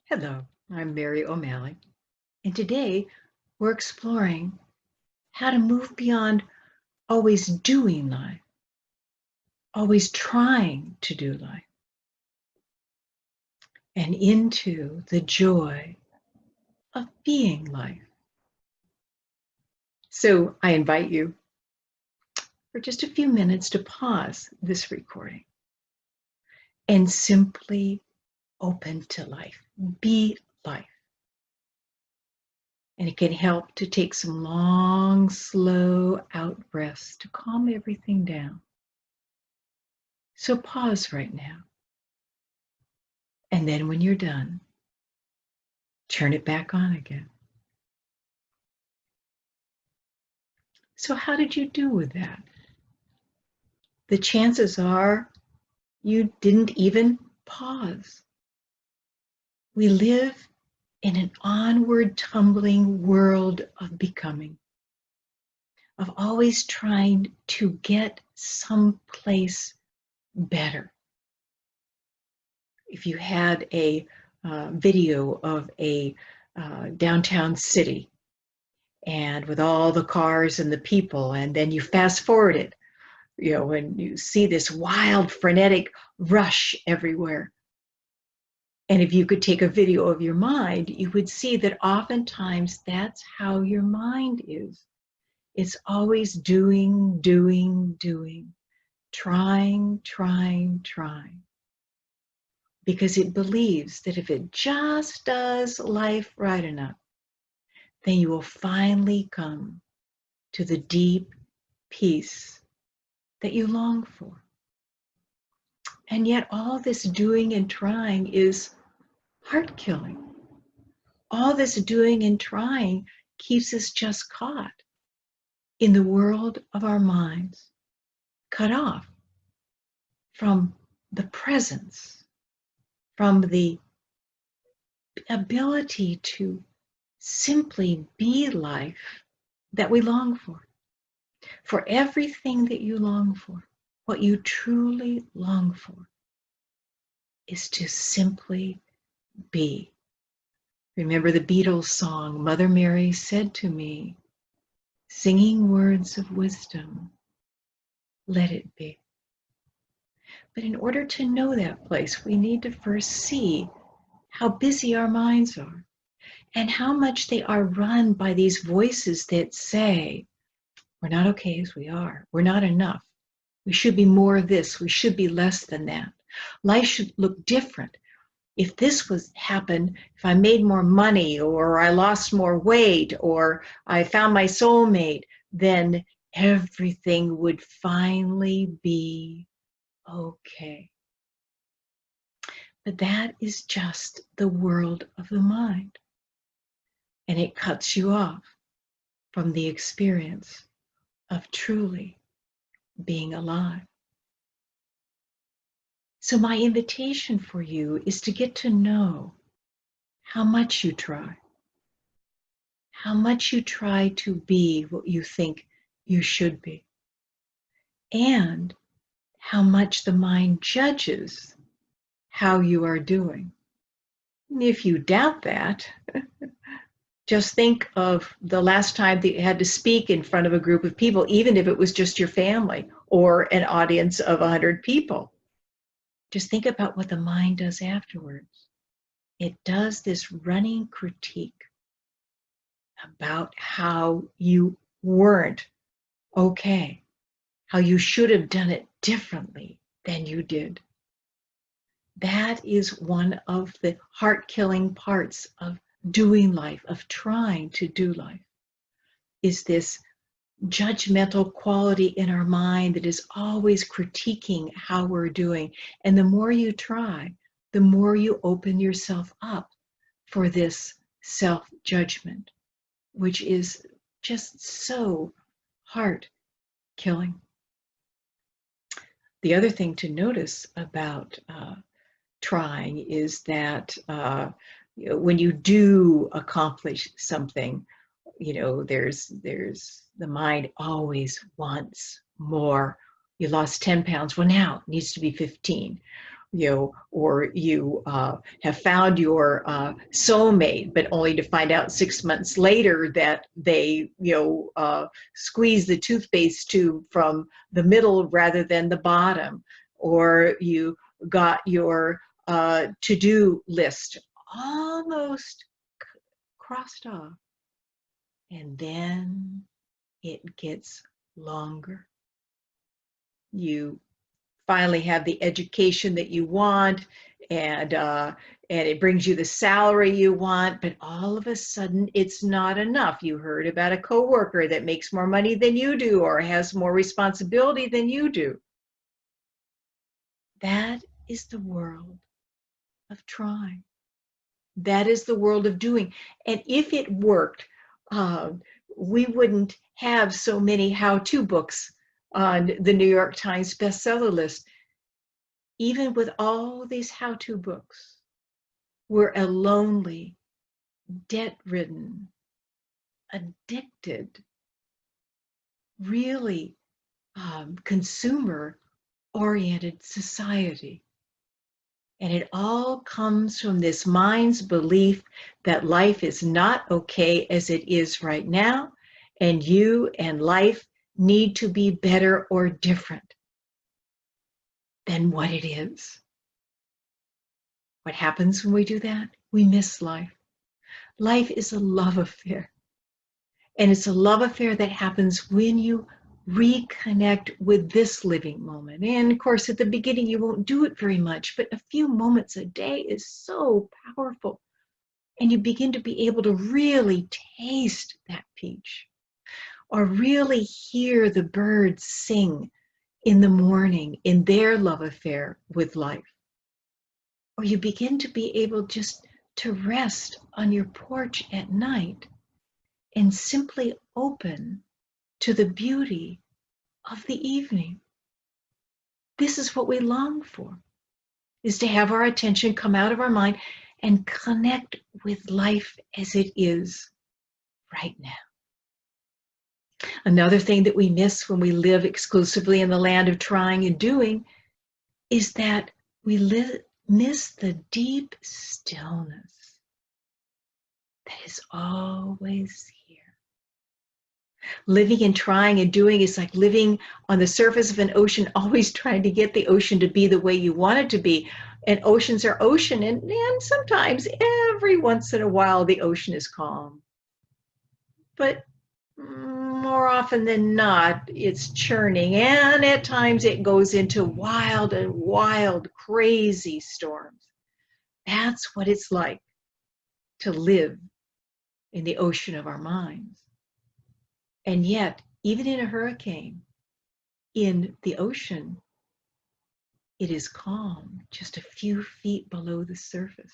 Hello, I'm Mary O'Malley, and today we're exploring how to move beyond always doing life, always trying to do life, and into the joy of being life. So I invite you for just a few minutes to pause this recording and simply open to life, be life. And it can help to take some long, slow out breaths to calm everything down. So pause right now. And then when you're done, turn it back on again. So how did you do with that? The chances are you didn't even pause. We live in an onward tumbling world of becoming, of always trying to get someplace better. If you had a video of a downtown city, and with all the cars and the people, and then you fast forward it, when you see this wild, frenetic rush everywhere. And if you could take a video of your mind, you would see that oftentimes that's how your mind is. It's always doing, trying, because it believes that if it just does life right enough, then you will finally come to the deep peace that you long for. And yet all this doing and trying is heart killing. All this doing and trying keeps us just caught in the world of our minds, cut off from the presence, from the ability to simply be life that we long for. For everything that you long for, what you truly long for is to simply be. Remember the Beatles song, Mother Mary said to me, singing words of wisdom, let it be. But in order to know that place, we need to first see how busy our minds are and how much they are run by these voices that say, we're not okay as we are. We're not enough. We should be more of this. We should be less than that. Life should look different. If this was happened, if I made more money or I lost more weight or I found my soulmate, then everything would finally be okay. But that is just the world of the mind. And it cuts you off from the experience of truly being alive. So my invitation for you is to get to know how much you try to be what you think you should be, and how much the mind judges how you are doing. And if you doubt that, just think of the last time that you had to speak in front of a group of people, even if it was just your family or an audience of 100 people. Just think about what the mind does afterwards. It does this running critique about how you weren't okay, how you should have done it differently than you did. That is one of the heart-killing parts of doing life, of trying to do life, is this judgmental quality in our mind that is always critiquing how we're doing. And the more you try, the more you open yourself up for this self-judgment, which is just so heart-killing. The other thing to notice about trying is that when you do accomplish something, there's the mind always wants more. You lost 10 pounds. Well, now it needs to be 15. or you have found your soulmate, but only to find out 6 months later that they, squeeze the toothpaste tube from the middle rather than the bottom, or you got your to-do list almost crossed off, and then it gets longer. You finally have the education that you want, and it brings you the salary you want, but all of a sudden it's not enough. You heard about a coworker that makes more money than you do or has more responsibility than you do. That is the world of trying. That is the world of doing. And if it worked, we wouldn't have so many how-to books on the New York Times bestseller list. Even with all these how-to books, we're a lonely, debt-ridden, addicted, really consumer-oriented society. And it all comes from this mind's belief that life is not okay as it is right now, and you and life need to be better or different than what it is. What happens when we do that? We miss life. Life is a love affair. And it's a love affair that happens when you reconnect with this living moment. And of course, at the beginning, you won't do it very much, but a few moments a day is so powerful. And you begin to be able to really taste that peach, or really hear the birds sing in the morning in their love affair with life. Or you begin to be able just to rest on your porch at night and simply open to the beauty of the evening. This is what we long for, is to have our attention come out of our mind and connect with life as it is right now. Another thing that we miss when we live exclusively in the land of trying and doing is that we miss the deep stillness that is always here. Living and trying and doing is like living on the surface of an ocean, always trying to get the ocean to be the way you want it to be. And oceans are ocean, and sometimes, every once in a while, the ocean is calm. But more often than not, it's churning, and at times it goes into wild, crazy storms. That's what it's like to live in the ocean of our minds. And yet, even in a hurricane, in the ocean, it is calm, just a few feet below the surface.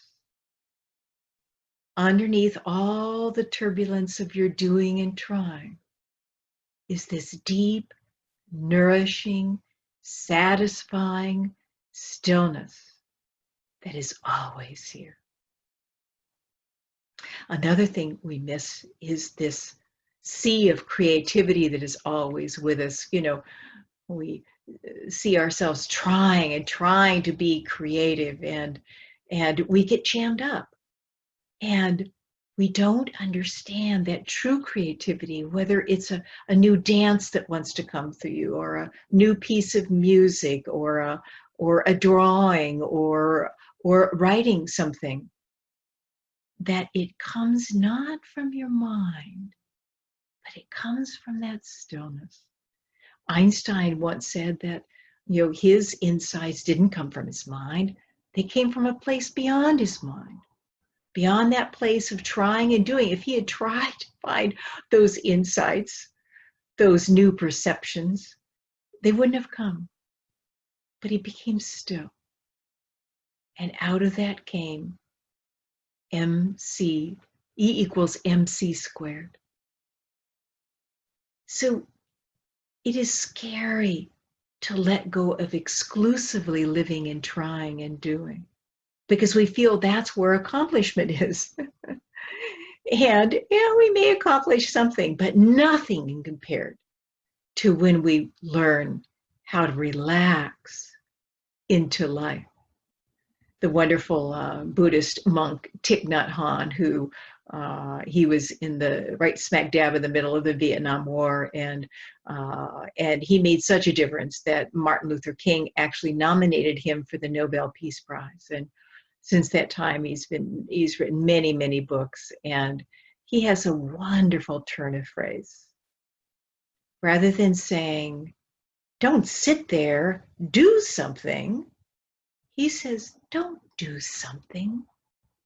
Underneath all the turbulence of your doing and trying is this deep, nourishing, satisfying stillness that is always here. Another thing we miss is this sea of creativity that is always with us. We see ourselves trying to be creative, and we get jammed up. And we don't understand that true creativity, whether it's a new dance that wants to come through you, or a new piece of music, or a drawing, or writing something, that it comes not from your mind, but it comes from that stillness. Einstein once said that, his insights didn't come from his mind. They came from a place beyond his mind, beyond that place of trying and doing. If he had tried to find those insights, those new perceptions, they wouldn't have come. But he became still. And out of that came E equals MC squared. So it is scary to let go of exclusively living and trying and doing, because we feel that's where accomplishment is. And we may accomplish something, but nothing compared to when we learn how to relax into life. the wonderful Buddhist monk Thich Nhat Hanh, who he was in the right smack dab in the middle of the Vietnam War, and he made such a difference that Martin Luther King actually nominated him for the Nobel Peace Prize. And since that time, he's written many, many books, and he has a wonderful turn of phrase. Rather than saying, "Don't sit there, do something," he says, "Don't do something,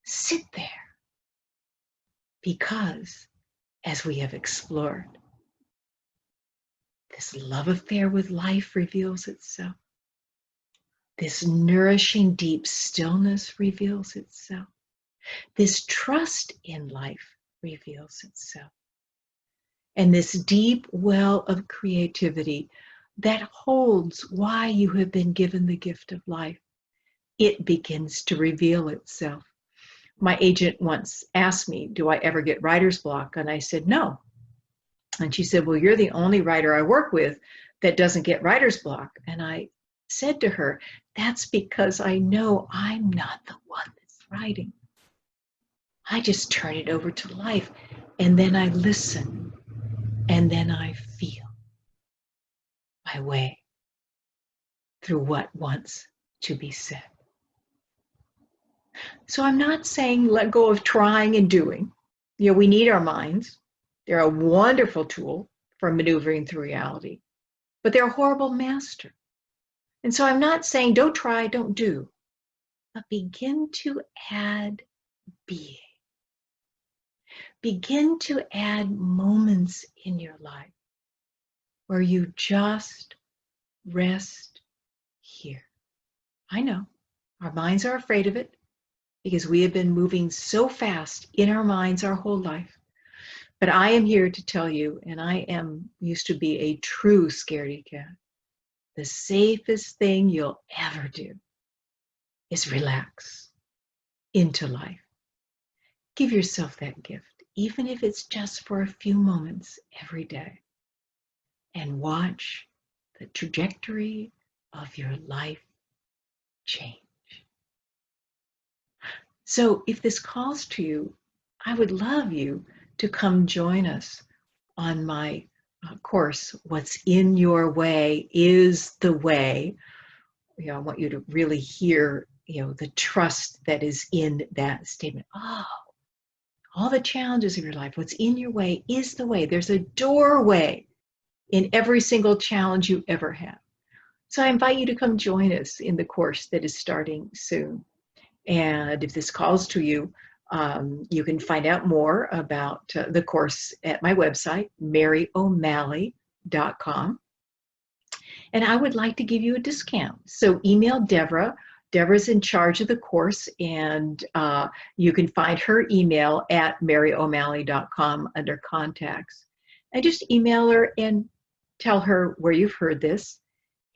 sit there." Because, as we have explored, this love affair with life reveals itself. This nourishing deep stillness reveals itself. This trust in life reveals itself. And this deep well of creativity that holds why you have been given the gift of life, it begins to reveal itself. My agent once asked me, do I ever get writer's block? And I said, no. And she said, well, you're the only writer I work with that doesn't get writer's block. And I said to her, that's because I know I'm not the one that's writing. I just turn it over to life, and then I listen, and then I feel my way through what wants to be said. So I'm not saying let go of trying and doing. You know, we need our minds. They're a wonderful tool for maneuvering through reality, but they're a horrible master. And so I'm not saying don't try, don't do, but begin to add being. Begin to add moments in your life where you just rest here. I know our minds are afraid of it because we have been moving so fast in our minds our whole life. But I am here to tell you, and used to be a true scaredy cat. The safest thing you'll ever do is relax into life. Give yourself that gift, even if it's just for a few moments every day, and watch the trajectory of your life change. So if this calls to you, I would love you to come join us on my course, What's in Your Way is the Way. You know, I want you to really hear, the trust that is in that statement. Oh, all the challenges of your life, what's in your way is the way. There's a doorway in every single challenge you ever have. So I invite you to come join us in the course that is starting soon. And if this calls to you, you can find out more about the course at my website, maryo'malley.com. And I would like to give you a discount. So email Deborah. Deborah's in charge of the course, and you can find her email at maryo'malley.com under contacts. And just email her and tell her where you've heard this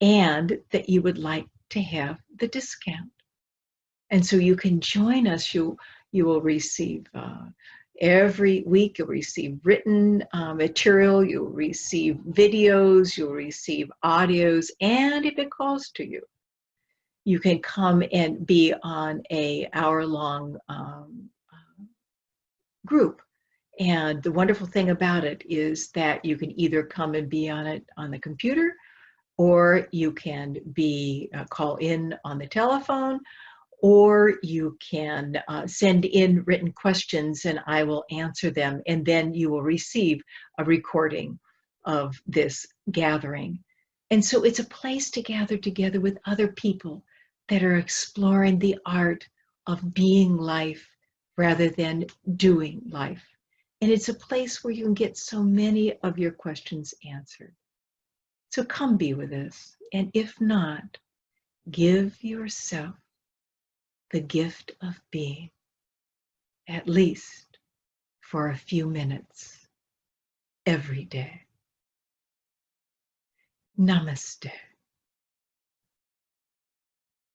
and that you would like to have the discount. And so you can join us. You will receive every week, you'll receive written material, you'll receive videos, you'll receive audios, and if it calls to you, you can come and be on an hour-long group. And the wonderful thing about it is that you can either come and be on it on the computer, or you can call in on the telephone, or you can send in written questions and I will answer them. And then you will receive a recording of this gathering. And so it's a place to gather together with other people that are exploring the art of being life rather than doing life. And it's a place where you can get so many of your questions answered. So come be with us. And if not, give yourself the gift of being, at least for a few minutes every day. Namaste.